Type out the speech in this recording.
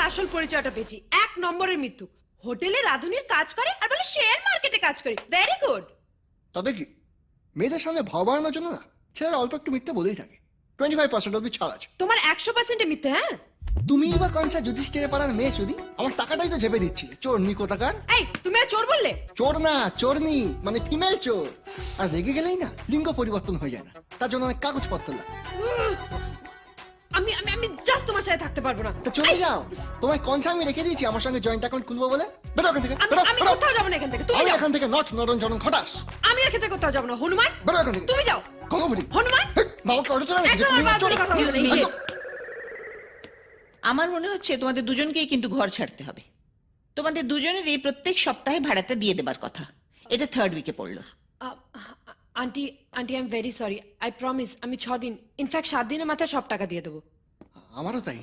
আসল পরিচয়টা পেয়েছি। 1 নম্বরের মৃত্যু। হোটেলে রাধুনির কাজ করে আর বলে শেয়ার মার্কেটে কাজ করে। Very good. তাতে কি মেয়েদের সামনে ভাব বাড়ানোর জন্য না ছেলেরা অল্প একটু মিথ্যে বলেই থাকে। 25% অব্দি ছাড় আছে। তোমার 100% মিথ্যে। হ্যাঁ তুমি বা কনসা যুধিষ্ঠিরের পাড়ার মেয়ে যদি আমার টাকাটাই তো ঝেপে দিচ্ছি। চোর নি কোথাকার। এই তুমি আর চোর বললে? চোর না, চোরনি মানে ফিমেল চোর। আর রেগে গেলেই না লিঙ্গ পরিবর্তন হয়ে যায় না, তার জন্য অনেক কাগজপত্র লাগে। আমি আমি আমি জাস্ট তোমার সাথে থাকতে পারবো না। তো চলে যাও, তোমায় কনসা আমি রেখে দিয়েছি আমার সঙ্গে জয়েন্ট অ্যাকাউন্ট খুলবো বলে। বেরো এখান থেকে, আমি বেরো, আমি বেরো। কোথাও যাবো না এখান থেকে। তুমি আমি যাও। এখান থেকে নট নরন জনন খটাস। আমি এখান থেকে কোথাও যাবো না। হনুমান বেরো এখান থেকে। তুমি যাও। গঙ্গোবরী হনুমান বাবাকে অটো চালা রেখেছে। একদম তুমি আমার বাবার কথা বলবে না, এই যে। আমার মনে হচ্ছে তোমাদের দুজনকেই কিন্তু ঘর ছাড়তে হবে। তোমাদের দুজনেরই প্রত্যেক সপ্তাহে ভাড়াটা দিয়ে দেবার কথা। এটা 3rd উইকে পড়লো। Aunty aunty I am very sorry. I promise আমি 6 দিন, ইনফ্যাক্ট 7 দিনের মাথায় সব টাকা দিয়ে দেবো। আমারও তাই।